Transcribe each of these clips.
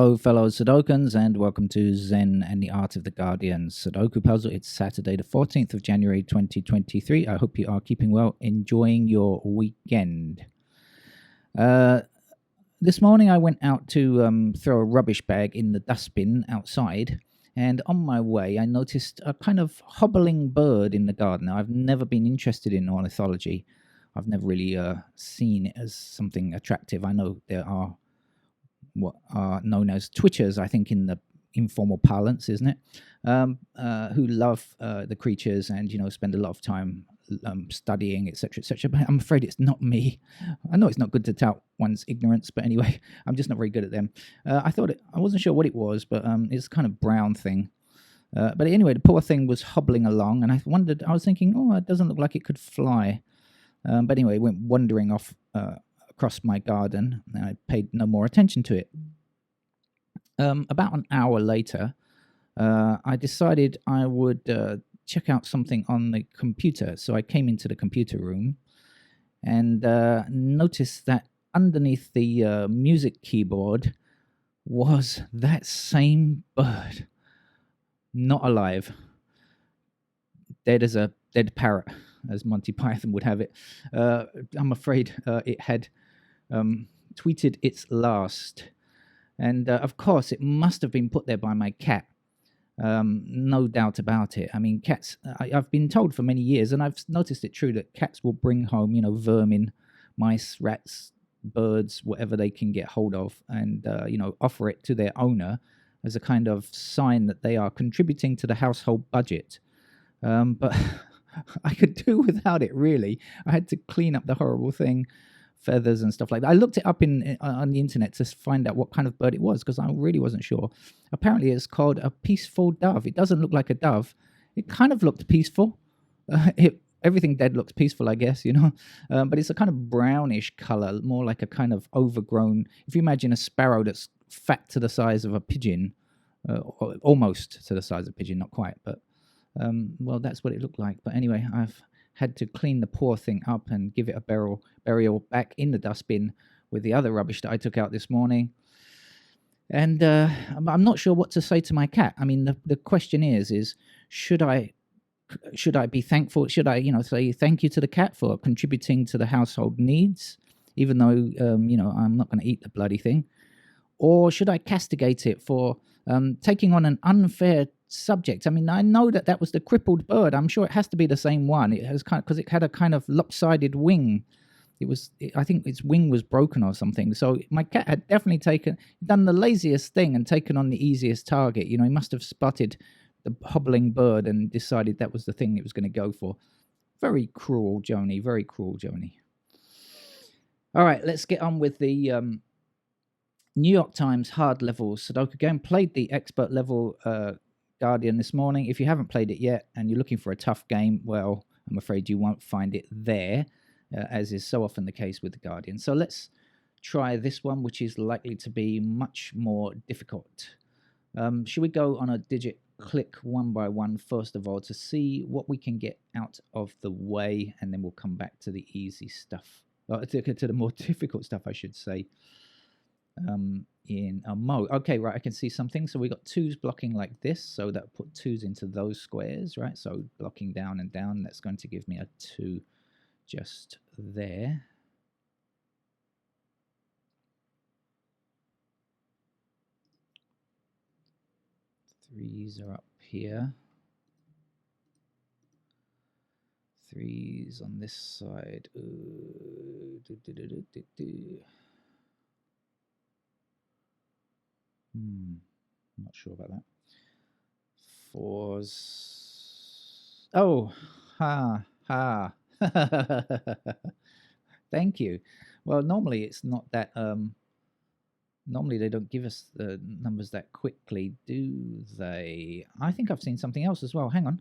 Hello, fellow Sudokans, and welcome to Zen and the Art of the Guardian Sudoku Puzzle. It's Saturday, the 14th of January, 2023. I hope you are keeping well, enjoying your weekend. This morning I went out to throw a rubbish bag in the dustbin outside, and on my way I noticed a kind of hobbling bird in the garden. Now, I've never been interested in ornithology. I've never really seen it as something attractive. I know there are what are known as twitchers, I think, in the informal parlance, isn't it? Who love the creatures and spend a lot of time studying, etc., etc. But I'm afraid it's not me. I know it's not good to tout one's ignorance, but anyway, I'm just not very good at them. I wasn't sure what it was, but it's a kind of brown thing. But anyway, the poor thing was hobbling along, and I was thinking, oh, it doesn't look like it could fly. But anyway, it went wandering off across my garden, and I paid no more attention to it. About an hour later, I decided I would check out something on the computer. So I came into the computer room and noticed that underneath the music keyboard was that same bird, not alive, dead as a dead parrot, as Monty Python would have it. I'm afraid it had tweeted its last. And of course, it must have been put there by my cat. No doubt about it. I mean, cats, I've been told for many years, and I've noticed it true, that cats will bring home, vermin, mice, rats, birds, whatever they can get hold of, and, offer it to their owner as a kind of sign that they are contributing to the household budget. But I could do without it, really. I had to clean up the horrible thing, feathers and stuff like that. I looked it up on the internet to find out what kind of bird it was, because I really wasn't sure. Apparently it's called a peaceful dove. It doesn't look like a dove. It kind of looked peaceful. Everything dead looks peaceful, I guess, but it's a kind of brownish color, more like a kind of overgrown. If you imagine a sparrow that's fat to the size of a pigeon, or almost to the size of a pigeon, not quite, but well, that's what it looked like. But anyway, I've had to clean the poor thing up and give it a burial back in the dustbin with the other rubbish that I took out this morning. And I'm not sure what to say to my cat. I mean, the question is should I be thankful? Should I, say thank you to the cat for contributing to the household needs, even though, I'm not going to eat the bloody thing? Or should I castigate it for taking on an unfair subject? I mean, I know that was the crippled bird. I'm sure it has to be the same one. It has because it had a kind of lopsided wing. I think its wing was broken or something. So my cat had definitely done the laziest thing and taken on the easiest target. He must have spotted the hobbling bird and decided that was the thing it was going to go for. Very cruel, Joni. Very cruel, Joni. All right, let's get on with the New York Times hard level Sudoku game. Played the expert level Guardian this morning. If you haven't played it yet and you're looking for a tough game, well, I'm afraid you won't find it there, as is so often the case with the Guardian. So let's try this one, which is likely to be much more difficult. Should we go on a digit click one by one, first of all, to see what we can get out of the way, and then we'll come back to the easy stuff, to the more difficult stuff, I should say. In a mode. Okay, right, I can see something. So we got twos blocking like this, so that put twos into those squares, right? So blocking down and down, that's going to give me a 2 just there. Threes are up here. Threes on this side. Not sure about that. Fours. Oh, ha. Thank you. Well, normally it's not that. Normally they don't give us the numbers that quickly, do they? I think I've seen something else as well. Hang on.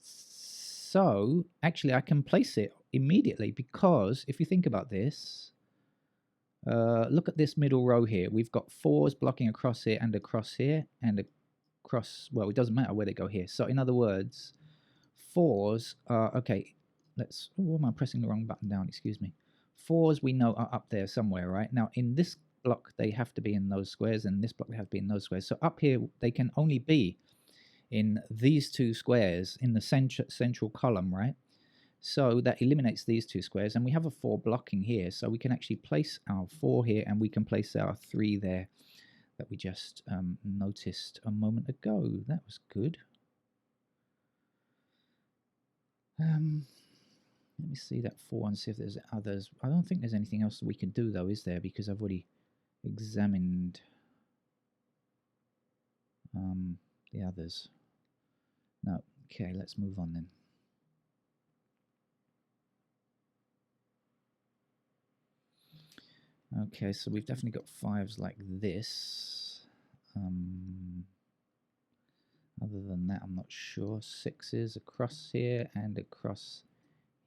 So actually, I can place it immediately, because if you think about this. Look at this middle row here. We've got fours blocking across here and across here and across. Well, it doesn't matter where they go here. So in other words, fours are okay. Am I pressing the wrong button down? Excuse me. Fours we know are up there somewhere, right? Now in this block, they have to be in those squares, and this block, they have to be in those squares. So up here, they can only be in these two squares in the central column, right? So that eliminates these two squares, and we have a 4 blocking here. So we can actually place our 4 here, and we can place our 3 there that we just noticed a moment ago. That was good. Let me see that 4 and see if there's others. I don't think there's anything else that we can do, though, is there? Because I've already examined the others. No. Okay, let's move on then. Okay, so we've definitely got 5s like this. Other than that, I'm not sure. 6s across here and across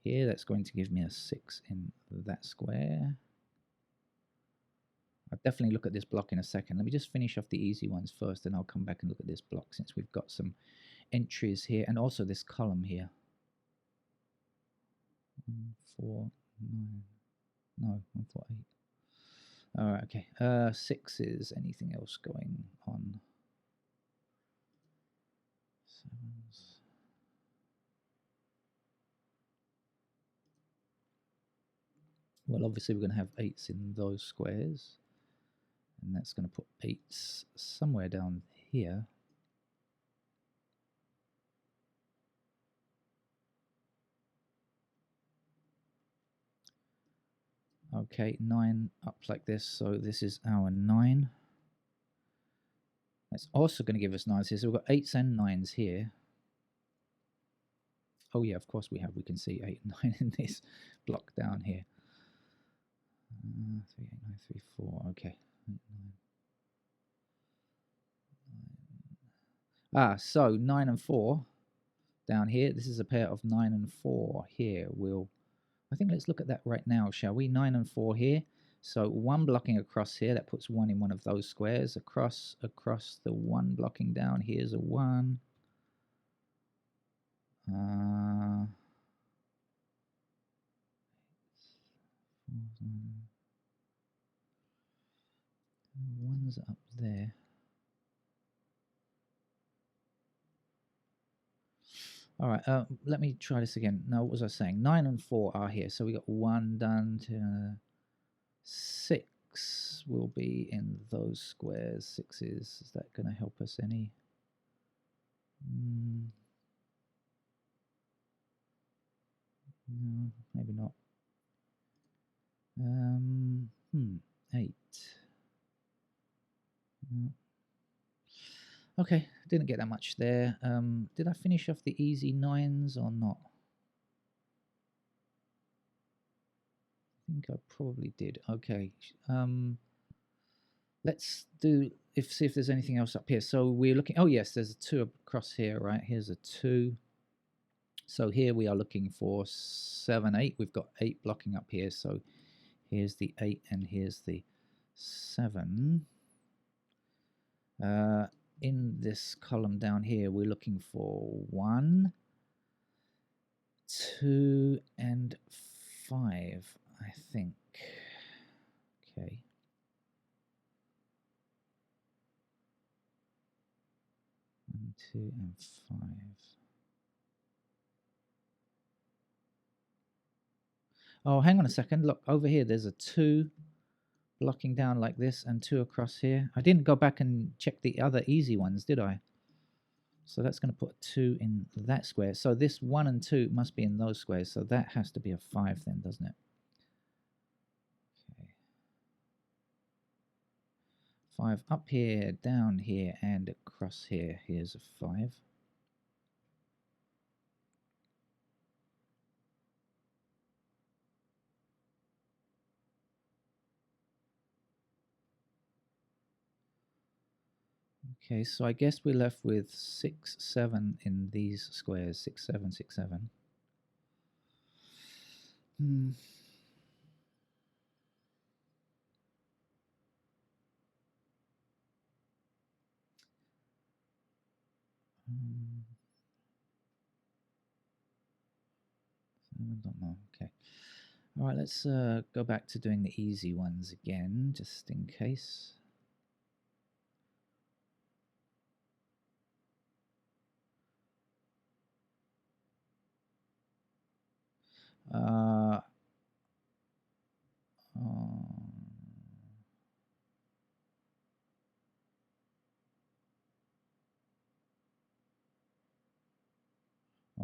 here. That's going to give me a 6 in that square. I'll definitely look at this block in a second. Let me just finish off the easy ones first, and I'll come back and look at this block since we've got some entries here and also this column here. 1, 4, 9. No, 1, 4, 8. All right, okay. 6s. Anything else going on? 7s. Well, obviously we're going to have 8s in those squares, and that's going to put 8s somewhere down here. Okay, 9 up like this, so this is our 9. That's also going to give us 9s here, so we've got 8s and 9s here. Oh yeah, of course we have. We can see 8 and 9 in this block down here. 3, 8, 9, 3, 4. Okay. 8, 9. So 9 and 4 down here. This is a pair of 9 and 4 here. I think let's look at that right now, shall we? 9 and 4 here. So 1 blocking across here. That puts 1 in one of those squares. Across the 1 blocking down. Here's a 1. 1's up there. All right, let me try this again. No, what was I saying? 9 and 4 are here. So we got 1 done to 6 will be in those squares. 6s. Is that going to help us any? No, maybe not. 8. Okay, didn't get that much there. Did I finish off the easy 9s or not? I think I probably did. Okay. Let's see if there's anything else up here. So we're looking. Oh yes, there's a 2 across here, right? Here's a 2. So here we are looking for 7, 8. We've got 8 blocking up here. So here's the 8 and here's the 7. In this column down here, we're looking for 1, 2, and 5, I think. Okay. 1, 2, and 5. Oh, hang on a second. Look, over here, there's a 2 blocking down like this and 2 across here. I didn't go back and check the other easy ones, did I? So that's going to put 2 in that square. So this 1 and 2 must be in those squares. So that has to be a 5 then, doesn't it? Okay. 5 up here, down here, and across here. Here's a 5. Okay, so I guess we're left with 6, 7 in these squares. 6, 7, 6, 7. I don't know. Okay. All right, let's go back to doing the easy ones again, just in case. Oh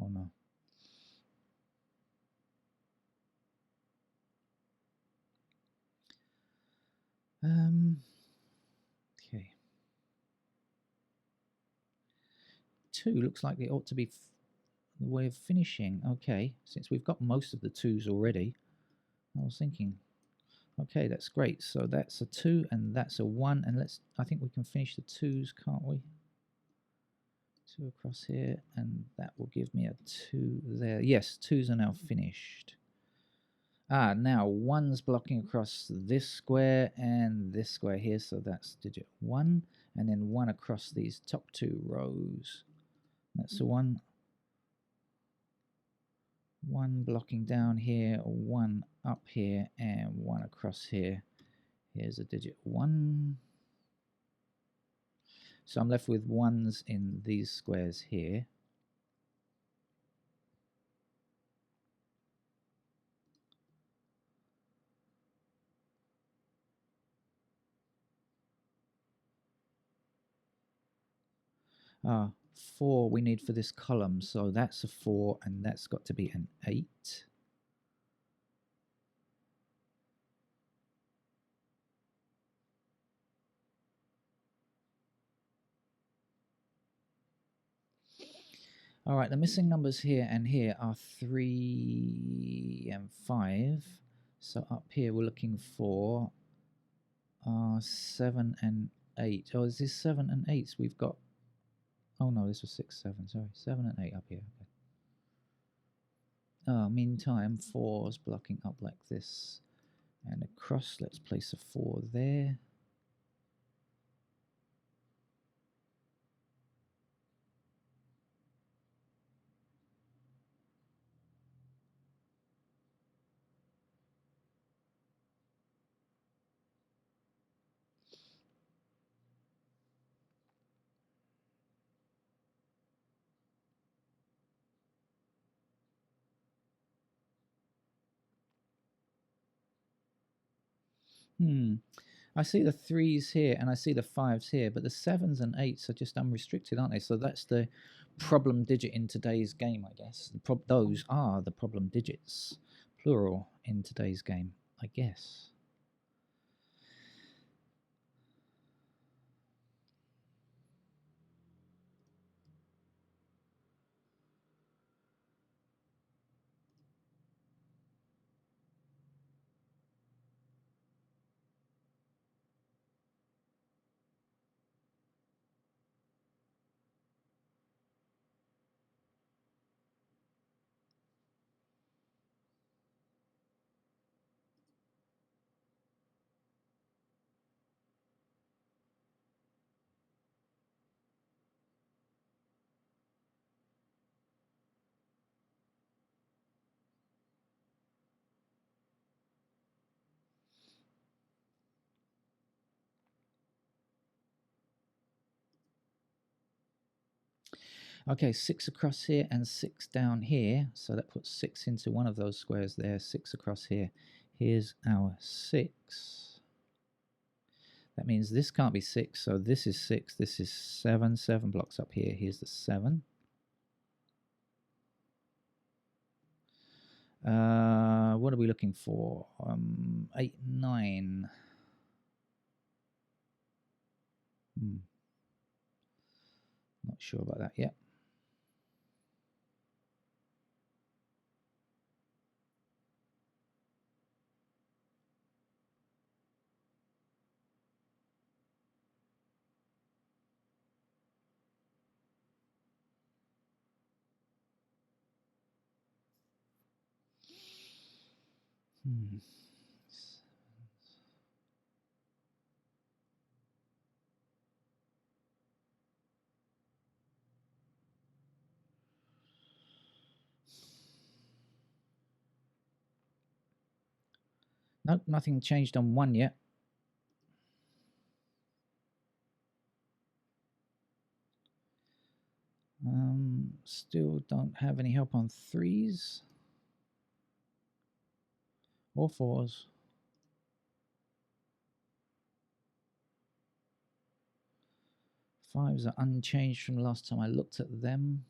no. Okay. 2 looks like it ought to be the way of finishing. Okay, since we've got most of the 2s already, I was thinking, okay, that's great. So that's a 2 and that's a 1, and I think we can finish the 2s, can't we? 2 across here, and that will give me a 2 there. Yes, 2s are now finished. Now 1's blocking across this square and this square here, so that's digit 1, and then 1 across these top 2 rows. That's the 1. 1 blocking down here, 1 up here, and 1 across here. Here's a digit 1. So I'm left with 1s in these squares here. Ah, 4 we need for this column, so that's a 4, and that's got to be an 8. All right, the missing numbers here and here are 3 and 5. So up here we're looking for 7 and 8. Oh, is this 7 and 8? We've got... Oh no, this was 6, 7. Sorry, 7 and 8 up here. Okay. Meantime, 4's blocking up like this. And across, let's place a 4 there. I see the 3s here and I see the 5s here, but the 7s and 8s are just unrestricted, aren't they? So that's the problem digit in today's game, I guess. Those are the problem digits, plural, in today's game, I guess. Okay, 6 across here and 6 down here. So that puts 6 into one of those squares there, 6 across here. Here's our 6. That means this can't be 6, so this is 6, this is 7. 7 blocks up here. Here's the 7. What are we looking for? 8, 9. Not sure about that yet. Nope, nothing changed on 1 yet. Still don't have any help on 3s or 4s. 5s are unchanged from the last time I looked at them.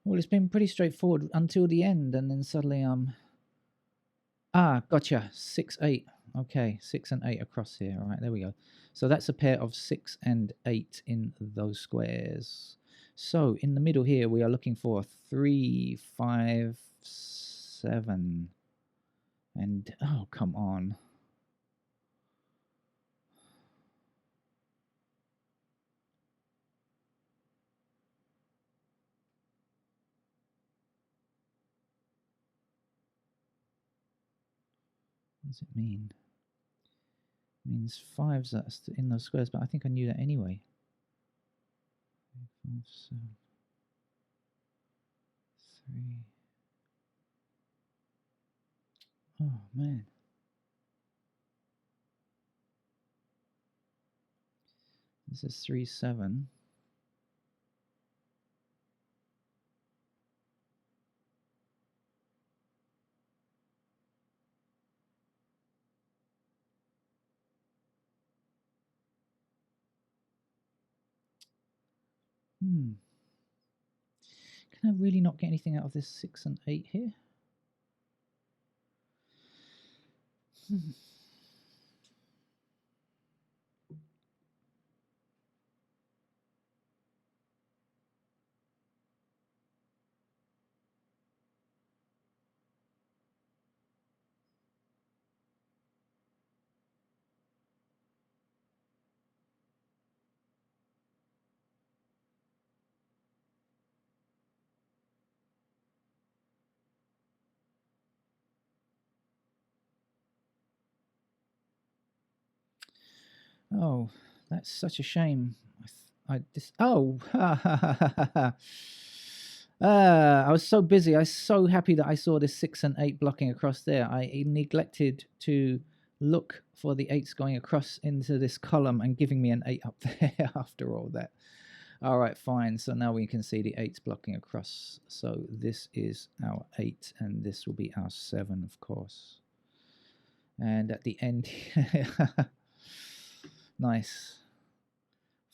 Well, it's been pretty straightforward until the end, and then suddenly gotcha. 6, 8. Okay, 6 and 8 across here. All right, there we go. So that's a pair of 6 and 8 in those squares. So in the middle here, we are looking for 3, 5, 7. And, oh, come on. What does it mean? It means 5s are in those squares, but I think I knew that anyway. 5, 7, 3. Oh, man. This is 3, 7. Can I really not get anything out of this 6 and 8 here? Oh, that's such a shame. I I was so busy. I was so happy that I saw this 6 and 8 blocking across there. I neglected to look for the 8s going across into this column and giving me an 8 up there after all that. All right, fine. So now we can see the 8s blocking across. So this is our 8 and this will be our 7, of course. And at the end, nice.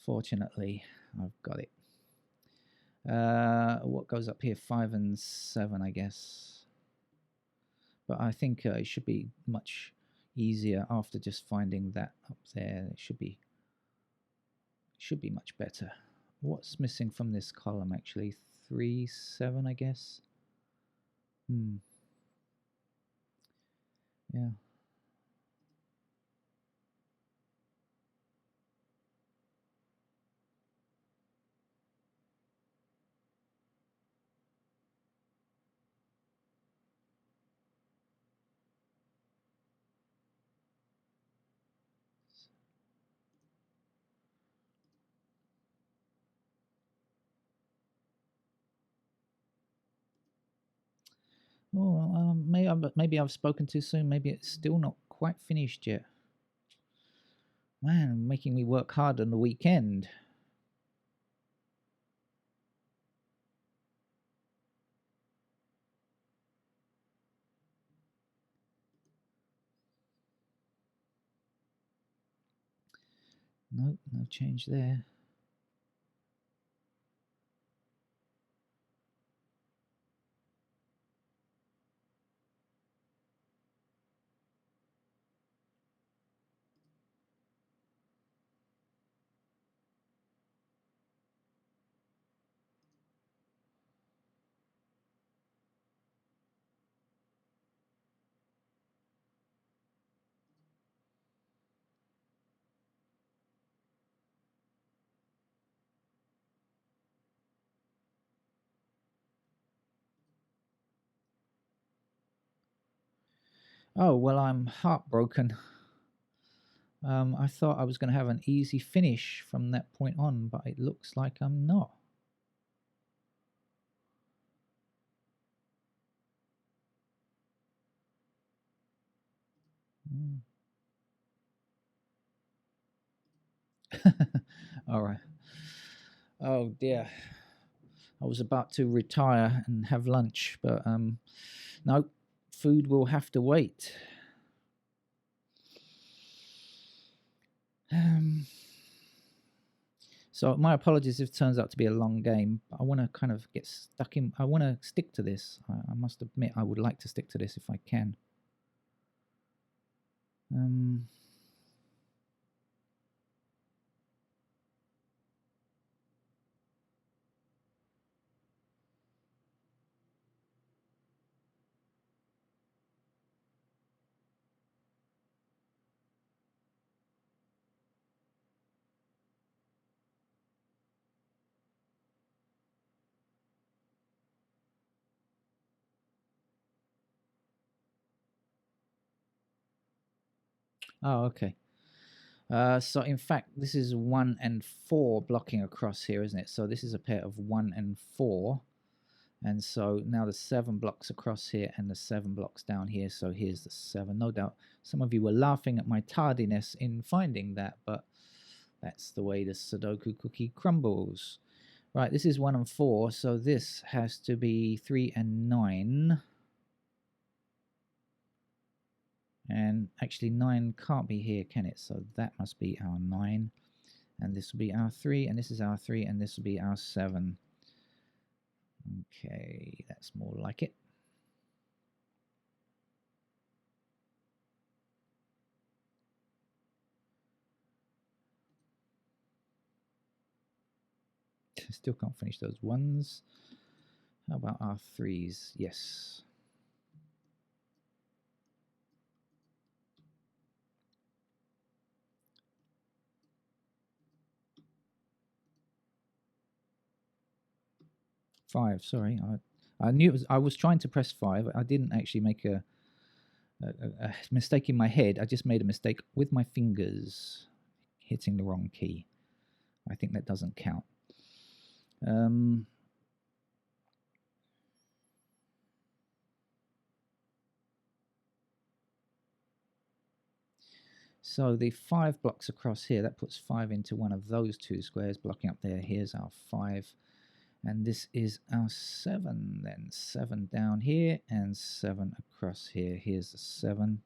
Fortunately, I've got it. What goes up here? 5 and 7, I guess. But I think it should be much easier after just finding that up there. It should be much better. What's missing from this column actually? 3, 7, I guess. Yeah. Oh, maybe I've spoken too soon. Maybe it's still not quite finished yet. Man, making me work hard on the weekend. Nope, no change there. Oh, well, I'm heartbroken. I thought I was going to have an easy finish from that point on, but it looks like I'm not. Mm. All right. Oh dear. I was about to retire and have lunch, but no, food will have to wait. Um, so my apologies if it turns out to be a long game. But I want to kind of get stuck in. I want to stick to this. I must admit, I would like to stick to this if I can. Um, oh, okay. So in fact, this is 1 and 4 blocking across here, isn't it? So this is a pair of 1 and 4. And so now the 7 blocks across here and the 7 blocks down here. So here's the 7. No doubt some of you were laughing at my tardiness in finding that, but that's the way the Sudoku cookie crumbles. Right, this is 1 and 4, so this has to be 3 and 9. And actually 9 can't be here, can it? So that must be our 9. And this will be our 3, and this is our 3, and this will be our 7. Okay, that's more like it. Still can't finish those 1s. How about our 3s? Yes. Five, sorry. I knew it was, I was trying to press 5. I didn't actually make a mistake in my head. I just made a mistake with my fingers hitting the wrong key. I think that doesn't count. So the 5 blocks across here, that puts 5 into one of those 2 squares blocking up there. Here's our 5. And this is our 7 then. 7 down here and 7 across here. Here's the 7.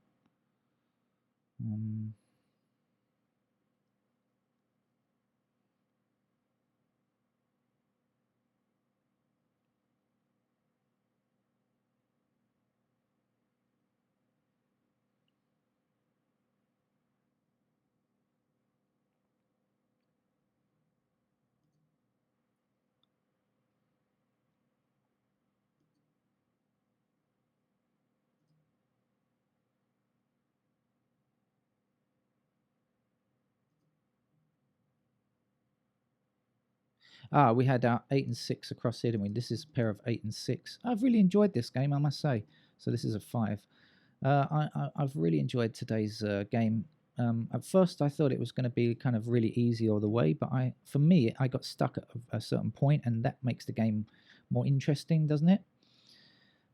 We had our 8 and 6 across here, didn't we? This is a pair of 8 and 6. I've really enjoyed this game, I must say. So this is a 5. I've really enjoyed today's game. At first, I thought it was going to be kind of really easy all the way, but for me, I got stuck at a certain point, and that makes the game more interesting, doesn't it?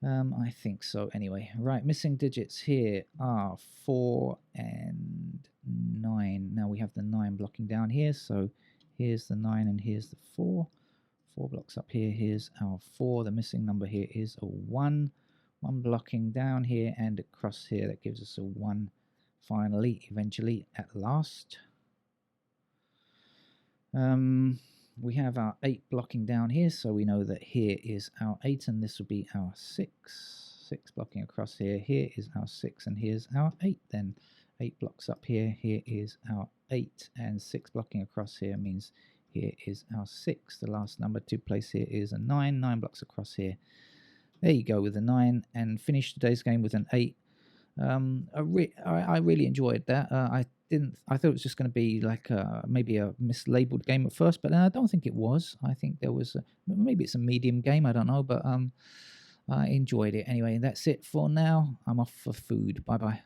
I think so. Anyway, right. Missing digits here are 4 and 9. Now we have the 9 blocking down here, so here's the 9 and here's the 4. 4 blocks up here. Here's our 4. The missing number here is a 1. 1 blocking down here and across here. That gives us a 1 finally, eventually, at last. We have our 8 blocking down here, so we know that here is our 8 and this will be our 6. 6 blocking across here. Here is our 6 and here's our 8 then. 8 blocks up here. Here is our 8 and 6 blocking across here means here is our 6. The last number to place here is a 9. 9 blocks across here. There you go with a 9 and finish today's game with an 8. I really enjoyed that. I thought it was just going to be like maybe a mislabeled game at first, but I don't think it was. I think there was maybe it's a medium game. I don't know, but I enjoyed it. Anyway, that's it for now. I'm off for food. Bye bye.